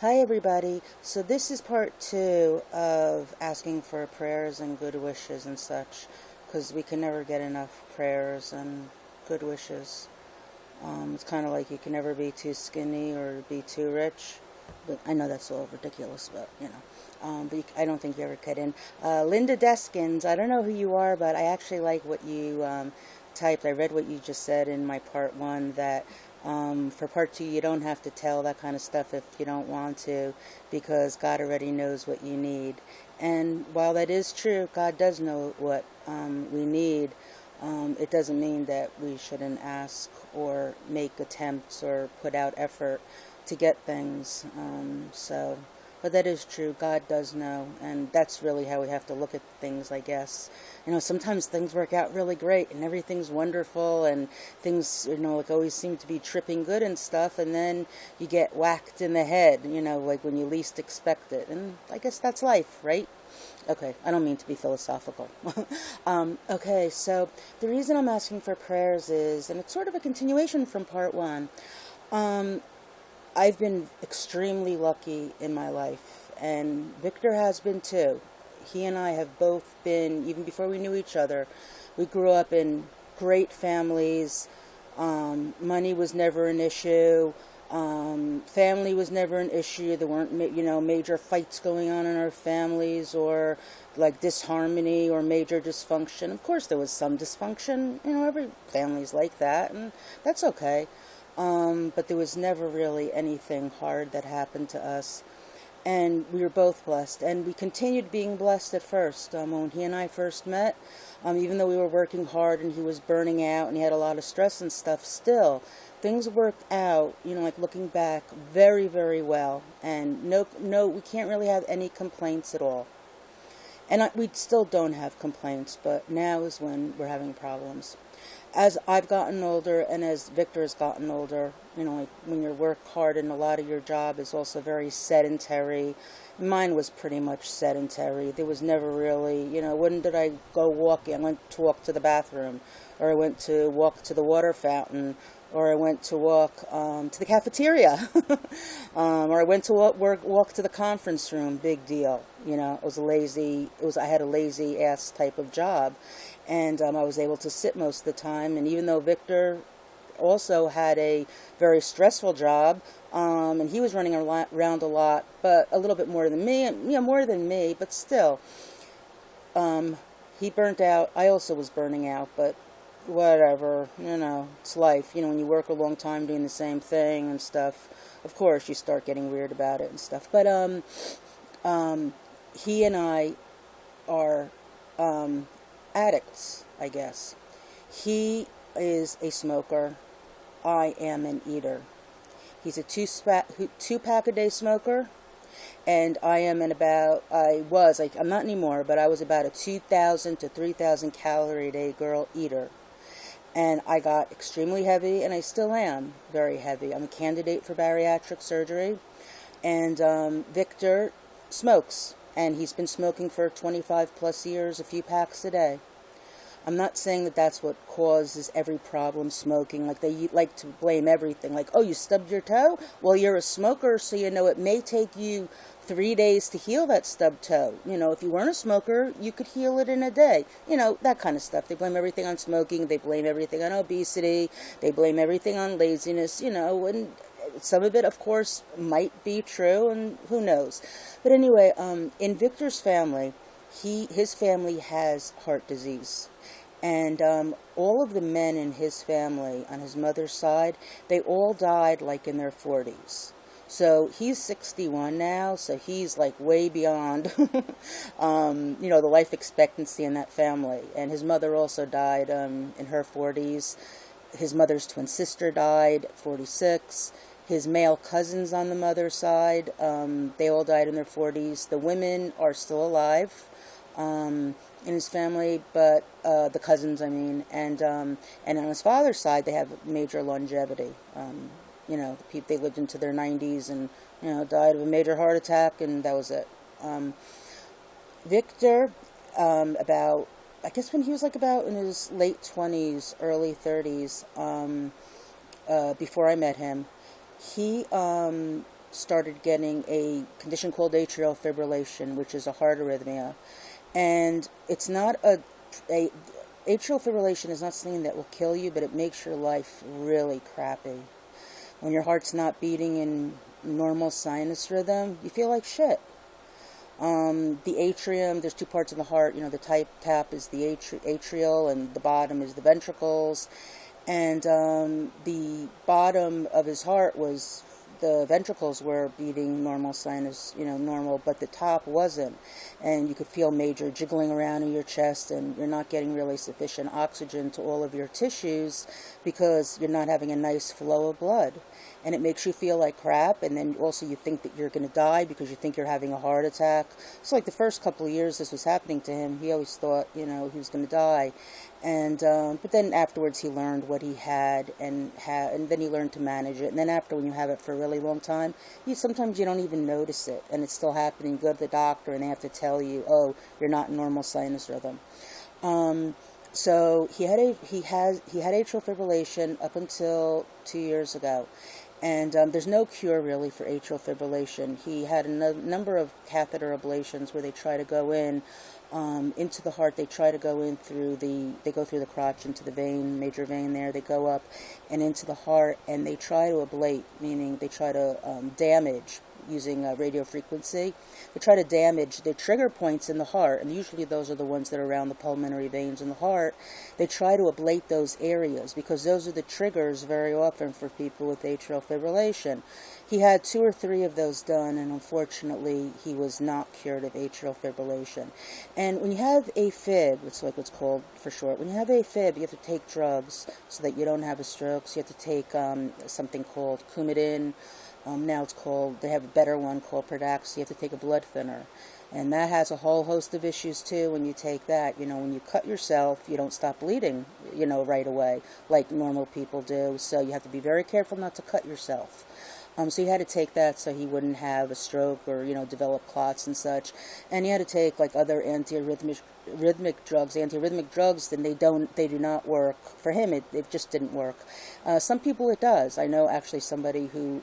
Hi, everybody. So, this is part two of asking for prayers and good wishes and such, because we can never get enough prayers and good wishes. It's kind of like you can never be too skinny or be too rich. But I know that's all ridiculous, but I don't think you ever cut in. Linda Deskins, I don't know who you are, but I actually like what you typed. I read what you just said in my part one that for part two, you don't have to tell that kind of stuff if you don't want to, because God already knows what you need. And while that is true, God does know what we need. It doesn't mean that we shouldn't ask or make attempts or put out effort to get things. But that is true. God does know, and that's really how we have to look at things, I guess. Sometimes things work out really great, and everything's wonderful, and things, like always seem to be tripping good and stuff, and then you get whacked in the head, like when you least expect it. And I guess that's life, right? Okay, I don't mean to be philosophical. Okay, so the reason I'm asking for prayers is, and it's sort of a continuation from part one. Um, I've been extremely lucky in my life, and Victor has been too. He and I have both been, even before we knew each other, we grew up in great families. Money was never an issue. Family was never an issue. There weren't, major fights going on in our families or like disharmony or major dysfunction. Of course, there was some dysfunction. Every family's like that, and that's okay. But there was never really anything hard that happened to us. And we were both blessed. And we continued being blessed at first. When he and I first met, even though we were working hard and he was burning out and he had a lot of stress and stuff, still, things worked out, like looking back, very, very well. And no, we can't really have any complaints at all. And we still don't have complaints, but now is when we're having problems. As I've gotten older and as Victor has gotten older, like when you work hard and a lot of your job is also very sedentary. Mine was pretty much sedentary. There was never really, when did I go walking? I went to walk to the bathroom, or I went to walk to the water fountain, or I went to walk to the cafeteria, or I went to walk to the conference room. Big deal. It was I had a lazy ass type of job, and I was able to sit most of the time. And even though Victor also had a very stressful job, and he was running around a lot, but a little bit more than me, and more than me, but still, he burnt out. I also was burning out, but whatever, it's life. When you work a long time doing the same thing and stuff, of course you start getting weird about it and stuff. But he and I are addicts, I guess. He is a smoker. I am an eater. He's a two-pack a day smoker, and I'm not anymore, but I was about a 2,000 to 3,000 calorie a day girl eater. And I got extremely heavy, and I still am very heavy. I'm a candidate for bariatric surgery, and Victor smokes, and he's been smoking for 25 plus years, a few packs a day. I'm not saying that that's what causes every problem, smoking. Like, they like to blame everything. Like, oh, you stubbed your toe? Well, you're a smoker, so it may take you 3 days to heal that stubbed toe. If you weren't a smoker, you could heal it in a day. That kind of stuff. They blame everything on smoking. They blame everything on obesity. They blame everything on laziness, and some of it, of course, might be true, and who knows. But anyway, in Victor's family, his family has heart disease. And all of the men in his family, on his mother's side, they all died like in their 40s. So he's 61 now, so he's like way beyond, the life expectancy in that family. And his mother also died in her 40s. His mother's twin sister died at 46. His male cousins on the mother's side, they all died in their 40s. The women are still alive in his family, but the cousins, I mean, and on his father's side, they have major longevity. They lived into their 90s and, died of a major heart attack, and that was it. Victor, I guess when he was about in his late 20s, early 30s, before I met him, he started getting a condition called atrial fibrillation, which is a heart arrhythmia. And it's not a atrial fibrillation is not something that will kill you, but it makes your life really crappy. When your heart's not beating in normal sinus rhythm, you feel like shit. The atrium, there's two parts of the heart. The top is the atrial, and the bottom is the ventricles. And the bottom of his heart was, the ventricles were beating normal sinus, normal, but the top wasn't. And you could feel major jiggling around in your chest, and you're not getting really sufficient oxygen to all of your tissues because you're not having a nice flow of blood. And it makes you feel like crap, and then also you think that you're going to die because you think you're having a heart attack. So like the first couple of years this was happening to him, he always thought, he was going to die. And but then afterwards he learned what he had, and then he learned to manage it. And then after, when you have it for a really long time, sometimes you don't even notice it, and it's still happening. You go to the doctor and they have to tell you, oh, you're not in normal sinus rhythm. So he had atrial fibrillation up until 2 years ago. And there's no cure really for atrial fibrillation. He had a number of catheter ablations where they try to go in into the heart. They try to go in they go through the crotch into the vein, major vein there. They go up and into the heart, and they try to ablate, meaning they try to damage using radio frequency. They try to damage the trigger points in the heart, and usually those are the ones that are around the pulmonary veins in the heart. They try to ablate those areas because those are the triggers very often for people with atrial fibrillation. He had 2 or 3 of those done, and unfortunately he was not cured of atrial fibrillation. And when you have AFib, it's like what's called for short, when you have AFib, you have to take drugs so that you don't have a stroke. So you have to take something called Coumadin. Now they have a better one called Pradaxa. You have to take a blood thinner. And that has a whole host of issues too when you take that. When you cut yourself, you don't stop bleeding, right away, like normal people do. So you have to be very careful not to cut yourself. So he had to take that so he wouldn't have a stroke or, develop clots and such. And he had to take like other antiarrhythmic drugs, then they do not work. For him, it just didn't work. Some people it does. I know actually somebody who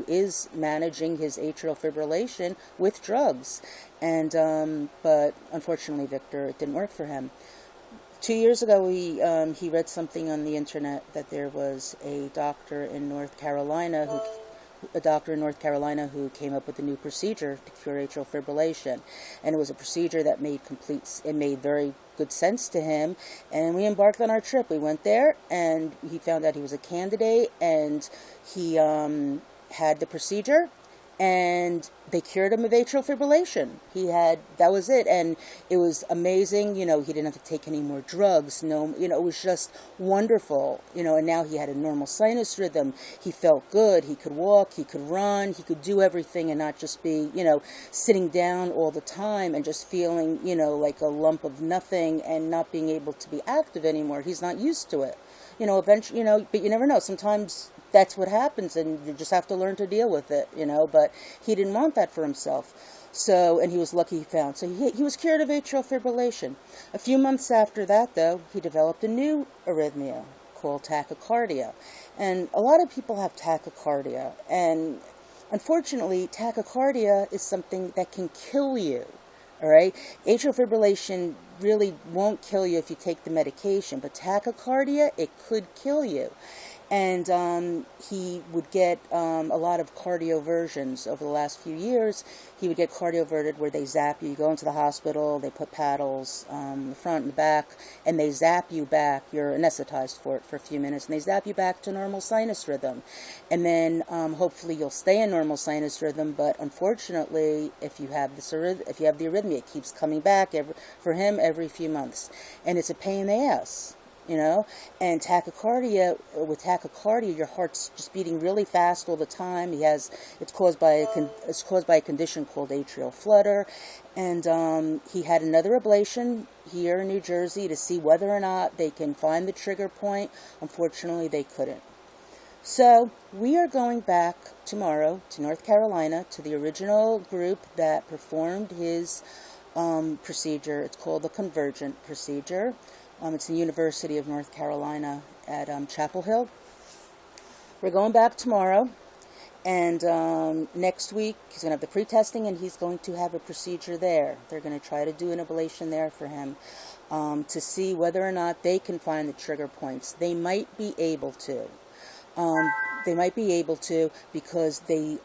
is managing his atrial fibrillation with drugs. And, but unfortunately, Victor, it didn't work for him. 2 years ago, he read something on the internet that there was a doctor in North Carolina who came up with a new procedure to cure atrial fibrillation. And it was a procedure that made very good sense to him. And we embarked on our trip. We went there, and he found out he was a candidate, and he had the procedure, and they cured him of atrial fibrillation. That was it, and it was amazing. He didn't have to take any more drugs. It was just wonderful. And now he had a normal sinus rhythm. He felt good. He could walk. He could run. He could do everything and not just be, sitting down all the time and just feeling, like a lump of nothing and not being able to be active anymore. He's not used to it. Eventually, but you never know. Sometimes that's what happens, and you just have to learn to deal with it, but he didn't want that for himself. So, and he was lucky he found. So he was cured of atrial fibrillation. A few months after that, though, he developed a new arrhythmia called tachycardia. And a lot of people have tachycardia, and unfortunately, tachycardia is something that can kill you. All right, atrial fibrillation really won't kill you if you take the medication, but tachycardia, it could kill you. And he would get a lot of cardioversions over the last few years. He would get cardioverted where they zap you. You go into the hospital, they put paddles in the front and the back, and they zap you back. You're anesthetized for a few minutes, and they zap you back to normal sinus rhythm. And then hopefully you'll stay in normal sinus rhythm, but unfortunately, if you have the arrhythmia, it keeps coming back for him every few months. And it's a pain in the ass. And with tachycardia, your heart's just beating really fast all the time. It's caused by a condition called atrial flutter, and he had another ablation here in New Jersey to see whether or not they can find the trigger point. Unfortunately, they couldn't. So we are going back tomorrow to North Carolina to the original group that performed his procedure. It's called the Convergent procedure. It's the University of North Carolina at Chapel Hill. We're going back tomorrow, And next week, he's going to have the pre-testing, and he's going to have a procedure there. They're going to try to do an ablation there for him to see whether or not they can find the trigger points. They might be able to. Because they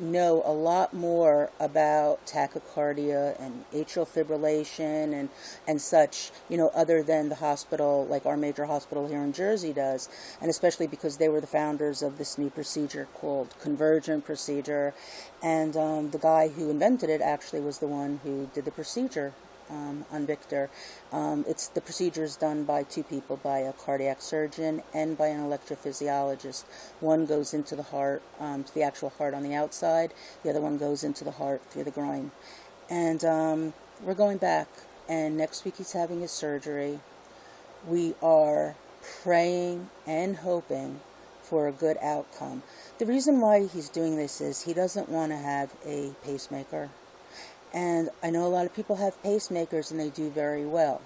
know a lot more about tachycardia and atrial fibrillation and such, other than the hospital, like our major hospital here in Jersey does, and especially because they were the founders of this new procedure called Convergent procedure, and the guy who invented it actually was the one who did the procedure on Victor. The procedure is done by two people, by a cardiac surgeon and by an electrophysiologist. One goes into the heart, to the actual heart on the outside. The other one goes into the heart through the groin. And we're going back, and next week he's having his surgery. We are praying and hoping for a good outcome. The reason why he's doing this is he doesn't want to have a pacemaker. And I know a lot of people have pacemakers and they do very well.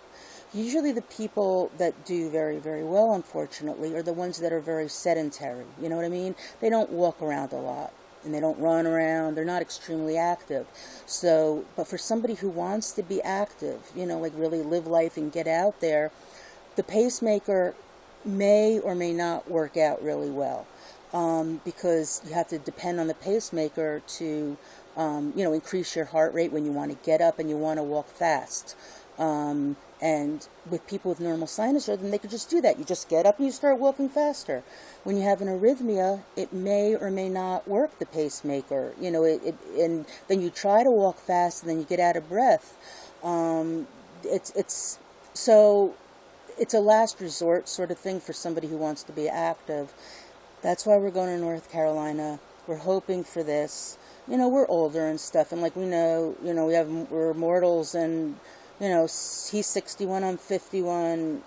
Usually the people that do very, very well, unfortunately, are the ones that are very sedentary. You know what I mean? They don't walk around a lot and they don't run around. They're not extremely active. So, but for somebody who wants to be active, like really live life and get out there, the pacemaker may or may not work out really well. Because you have to depend on the pacemaker to increase your heart rate when you want to get up and you want to walk fast. And with people with normal sinus rhythm, they could just do that. You just get up and you start walking faster. When you have an arrhythmia, it may or may not work, the pacemaker. And then you try to walk fast and then you get out of breath. It's a last resort sort of thing for somebody who wants to be active. That's why we're going to North Carolina. We're hoping for this. We're older and stuff, and like we know, we're mortals, and, he's 61, I'm 51.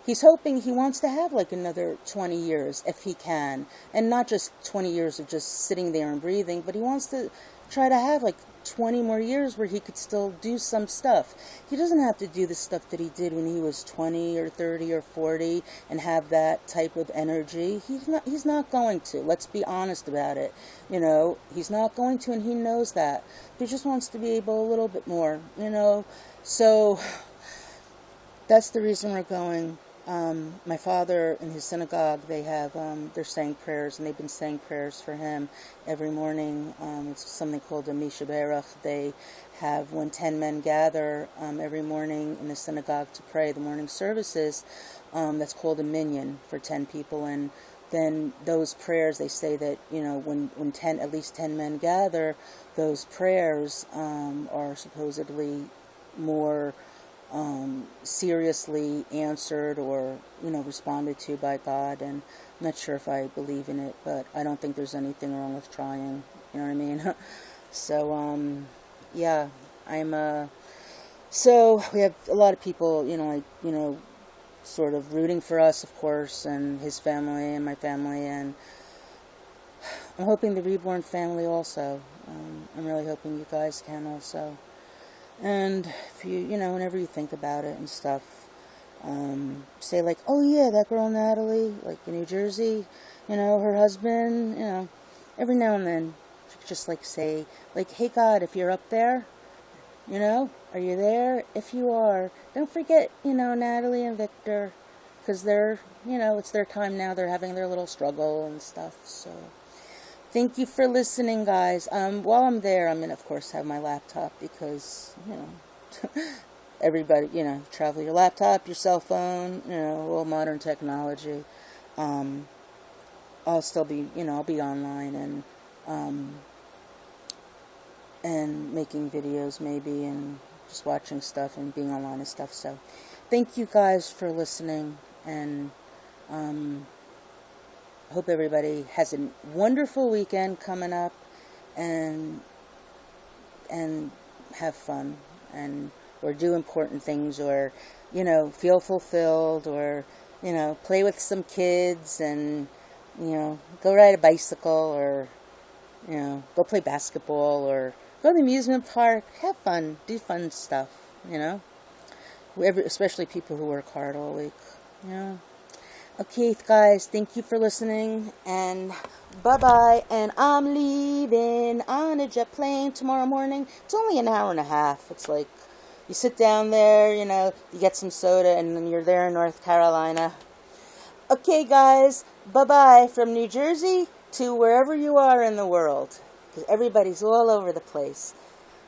He's hoping, he wants to have like another 20 years, if he can. And not just 20 years of just sitting there and breathing, but he wants to try to have like 20 more years where he could still do some stuff. He doesn't have to do the stuff that he did when he was 20 or 30 or 40 and have that type of energy. He's not going to. Let's be honest about it. He's not going to, and he knows that. He just wants to be able a little bit more, So that's the reason we're going. My father in his synagogue, they have, they're saying prayers, and they've been saying prayers for him every morning. It's something called a Misha Berach. They have, when 10 men gather every morning in the synagogue to pray the morning services, that's called a minyan for 10 people. And then those prayers, they say that, when at least 10 men gather, those prayers are supposedly more seriously answered or, responded to by God. And I'm not sure if I believe in it, but I don't think there's anything wrong with trying. You know what I mean? So, yeah, so we have a lot of people, sort of rooting for us, of course, and his family and my family, and I'm hoping the Reborn family also. I'm really hoping you guys can also. And if you, whenever you think about it and stuff, say like, oh yeah, that girl Natalie, like in New Jersey, her husband, every now and then, just like say, like, hey God, if you're up there, are you there? If you are, don't forget, Natalie and Victor, because they're, it's their time now, they're having their little struggle and stuff, so. Thank you for listening, guys. While I'm there, I'm going to, of course, have my laptop because, everybody, travel your laptop, your cell phone, all modern technology. I'll still be, I'll be online and making videos maybe and just watching stuff and being online and stuff. So thank you guys for listening, and hope everybody has a wonderful weekend coming up, and have fun, or do important things, or feel fulfilled, or play with some kids, and go ride a bicycle, or go play basketball, or go to the amusement park. Have fun, do fun stuff. Especially people who work hard all week. Okay, guys, thank you for listening, and bye-bye. And I'm leaving on a jet plane tomorrow morning. It's only an hour and a half. It's like, you sit down there, you get some soda, and then you're there in North Carolina. Okay, guys, bye-bye from New Jersey to wherever you are in the world, because everybody's all over the place.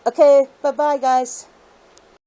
Okay, bye-bye, guys.